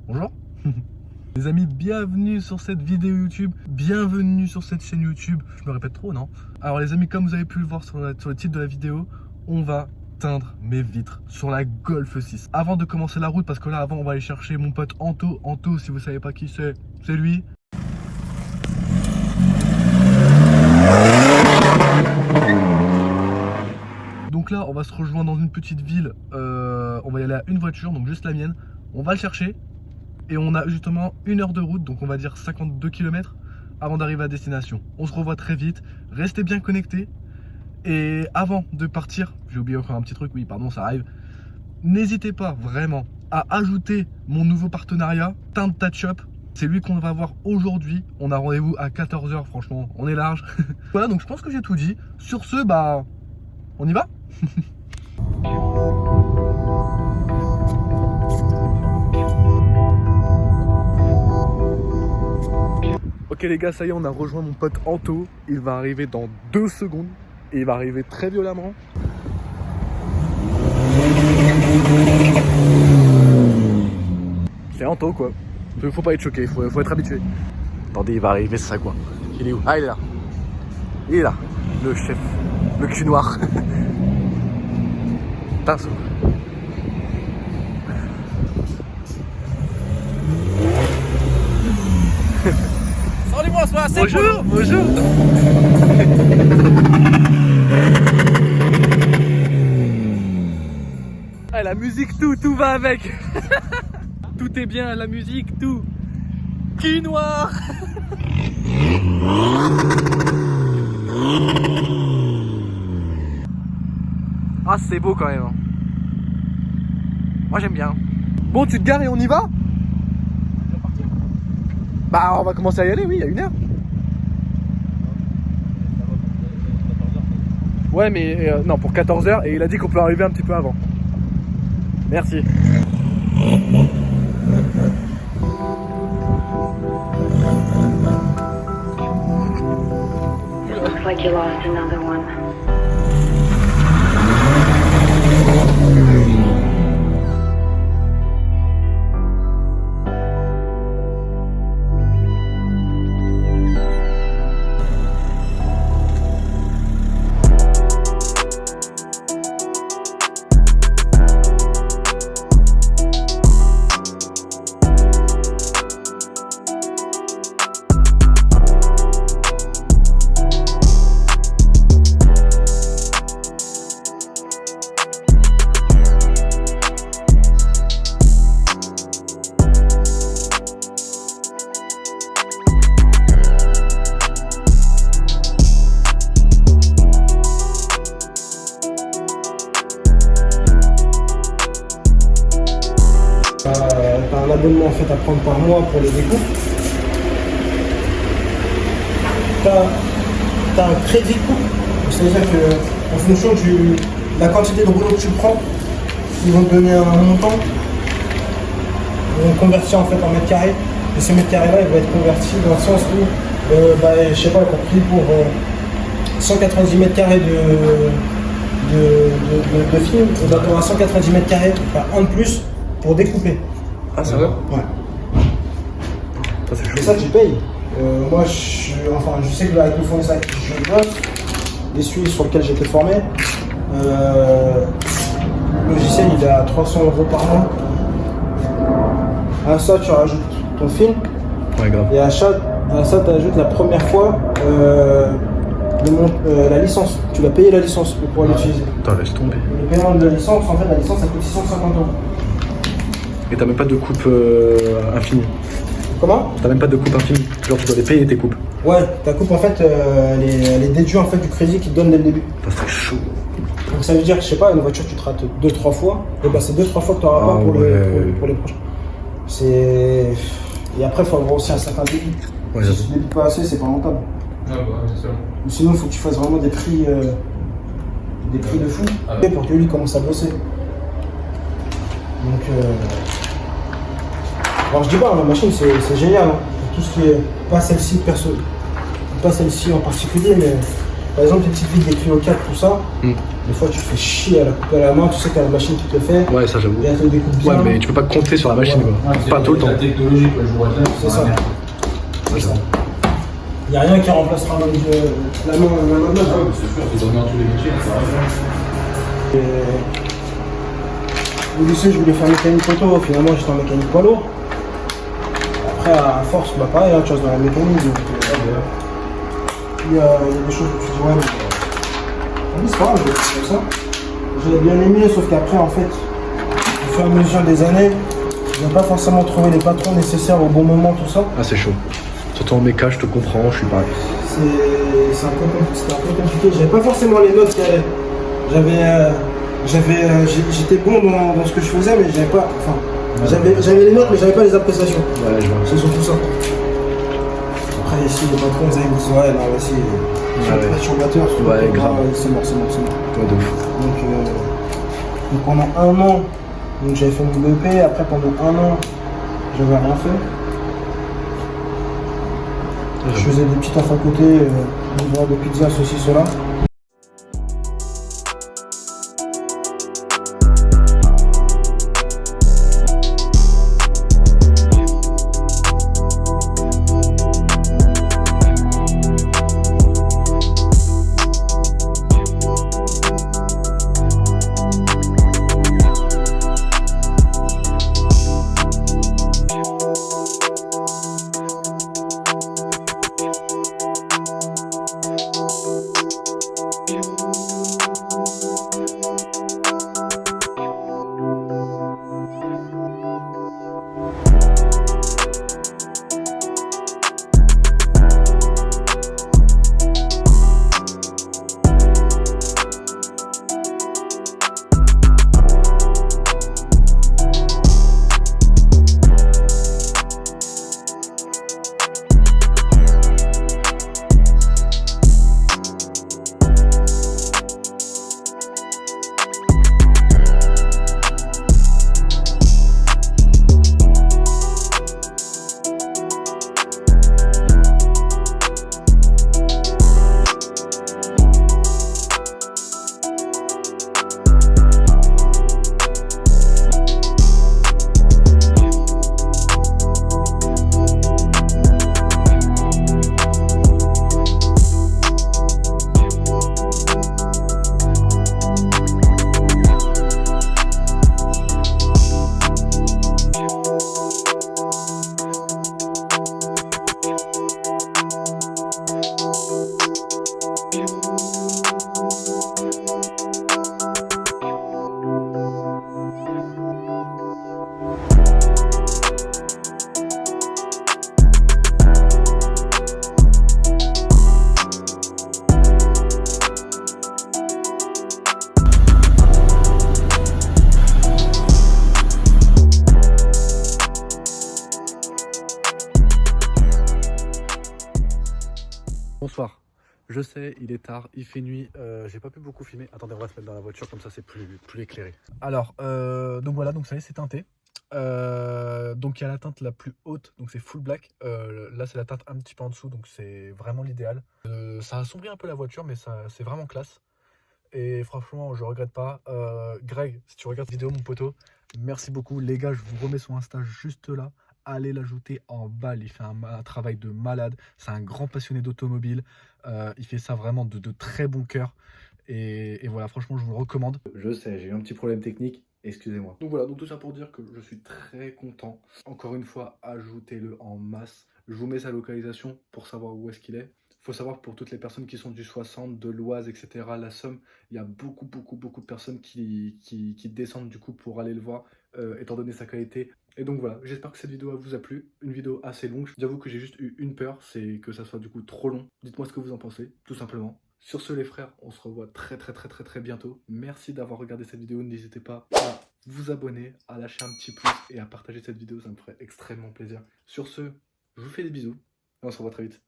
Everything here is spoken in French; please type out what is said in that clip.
Bonjour. Les amis, bienvenue sur cette vidéo YouTube, bienvenue sur cette chaîne YouTube. Je me répète trop, non? Alors les amis, comme vous avez pu le voir sur le titre de la vidéo, on va teindre mes vitres sur la Golf 6. Avant de commencer la route, parce que là avant on va aller chercher mon pote Anto. Anto, si vous savez pas qui c'est lui. Donc là on va se rejoindre dans une petite ville, on va y aller à une voiture, donc juste la mienne. On va le chercher. Et on a justement 1 heure de route, donc on va dire 52 km avant d'arriver à destination. On se revoit très vite, restez bien connectés. Et avant de partir, j'ai oublié encore un petit truc, oui pardon ça arrive. N'hésitez pas vraiment à ajouter mon nouveau partenariat, Teinte Touch Up. C'est lui qu'on va voir aujourd'hui. On a rendez-vous à 14 h, franchement, on est large. Voilà, donc je pense que j'ai tout dit. Sur ce, bah, on y va. Ok les gars, ça y est, on a rejoint mon pote Anto. Il va arriver dans 2 secondes. Et il va arriver très violemment. C'est Anto quoi. Faut pas être choqué, faut être habitué. Attendez, il va arriver, c'est ça quoi. Il est où? Ah, il est là. Il est là. Le chef. Le cul noir. Pinceau. Bonjour, bonjour. Ah, la musique, tout va avec. Tout est bien, la musique, tout. Qui noir. Ah, c'est beau quand même. Moi j'aime bien. Bon, tu te gares et on y va? Bah, on va commencer à y aller, oui, il y a 1 heure. Ouais, mais non, pour 14 h, et il a dit qu'on peut arriver un petit peu avant. Merci. Looks like you lost another one. T'as un abonnement en fait à prendre par mois pour les découpes. T'as un crédit coupe, c'est-à-dire que en fonction de la quantité de rouleaux que tu prends, ils vont te donner un montant, ils vont convertir en fait en mètres carrés. Et ces mètres carrés là ils vont être convertis dans le sens où je sais pas, ils ont pris pour 190 mètres carrés de film, et ben, tu auras 190 mètres carrés, enfin un de plus pour découper. Ah, c'est vrai? Ouais. Ça, c'est chaud. Et ça, tu payes. Moi, je sais que avec le fournisseur avec qui je bosse, les Suisses sur lesquels j'ai été formé, le logiciel il est à 300 € par mois. À ça, tu rajoutes ton film. Ouais, grave. Et à ça, tu ajoutes la première fois la licence. Tu vas payer la licence pour pouvoir l'utiliser. Attends, laisse tomber. Le paiement de la licence, en fait, la licence, ça coûte 650 €. Et t'as même pas de coupe infinie. Comment? T'as même pas de coupe infinie. Genre tu dois les payer tes coupes. Ouais, ta coupe en fait, elle est déduite en fait du crédit qu'ils te donnent dès le début. Ça c'est chaud. Donc ça veut dire que je sais pas, une voiture tu te rates 2-3 fois, et bah c'est 2-3 fois que tu n'auras pas pour les prochains. Et après il faut avoir aussi un certain débit. Ouais, si tu débites pas assez, c'est pas rentable. Ah bah c'est ça. Ou sinon il faut que tu fasses vraiment des prix de fou pour que lui commence à bosser. Donc alors je dis pas, la machine c'est génial, hein. Tout ce qui est, pas celle-ci pas celle-ci en particulier, mais par exemple les petites vides des Clio 4, tout ça, Des fois, tu te fais chier à la couper à la main, tu sais qu'il y a la machine qui te le fait. Ouais, ça j'avoue. Et elle te découpe bien. Ouais, mais tu peux pas compter sur la machine, Ouais. quoi. Ouais, Pas tout le temps. La technologie, quoi, je vois bien. C'est ça. C'est ça. Il n'y a rien qui remplacera la main de Ah l'homme. ouais, c'est sûr, c'est dans tous les métiers. Au lycée, je voulais faire mécanique auto, finalement j'étais en mécanique poids lourd. Après, à force, bah pareil, hein, tu restes dans la mécanique. Donc, il y a des choses où tu te dis, ouais, mais c'est pas grave, je vais faire comme ça. J'avais bien aimé, sauf qu'après, en fait, au fur et à mesure des années, je n'ai pas forcément trouvé les patrons nécessaires au bon moment, tout ça. Ah, c'est chaud. Surtout en méca, je te comprends, je suis pareil. C'était un peu compliqué. J'avais pas forcément les notes qu'il y avait. J'étais bon dans ce que je faisais, mais j'avais pas. Enfin, j'avais les notes, mais j'avais pas les appréciations. Ouais, je vois. C'est surtout ça. Après, ici, les patrons, ils me disent, ouais, non, vas-y, Ouais. perturbateur, Ouais, grave. c'est mort. Ouais, de ouf. Donc pendant un an, donc j'avais fait mon BEP, après pendant un an, j'avais rien fait. Je faisais des petits tafs à côté, livreur de pizza, ceci, cela. Bonsoir. Je sais, il est tard, il fait nuit, j'ai pas pu beaucoup filmer. Attendez, on va se mettre dans la voiture, comme ça c'est plus éclairé. Alors, donc voilà, donc ça y est, c'est teinté. Donc il y a la teinte la plus haute, donc c'est full black. Là c'est la teinte un petit peu en dessous, donc c'est vraiment l'idéal. Ça assombrit un peu la voiture, mais c'est vraiment classe. Et franchement, je regrette pas. Greg, si tu regardes cette vidéo, mon poteau, merci beaucoup. Les gars, je vous remets son Insta juste là. Allez l'ajouter en balle. Il fait un travail de malade. C'est un grand passionné d'automobile. Il fait ça vraiment de très bon cœur. Et voilà, franchement, je vous le recommande. Je sais, j'ai eu un petit problème technique. Excusez-moi. Donc voilà, donc tout ça pour dire que je suis très content. Encore une fois, ajoutez-le en masse. Je vous mets sa localisation pour savoir où est-ce qu'il est. Il faut savoir que pour toutes les personnes qui sont du 60, de l'Oise, etc., la Somme, il y a beaucoup de personnes qui descendent du coup pour aller le voir, étant donné sa qualité. Et donc voilà, j'espère que cette vidéo vous a plu. Une vidéo assez longue. J'avoue que j'ai juste eu une peur, c'est que ça soit du coup trop long. Dites-moi ce que vous en pensez, tout simplement. Sur ce les frères, on se revoit très bientôt. Merci d'avoir regardé cette vidéo. N'hésitez pas à vous abonner, à lâcher un petit pouce et à partager cette vidéo, ça me ferait extrêmement plaisir. Sur ce, je vous fais des bisous et on se revoit très vite.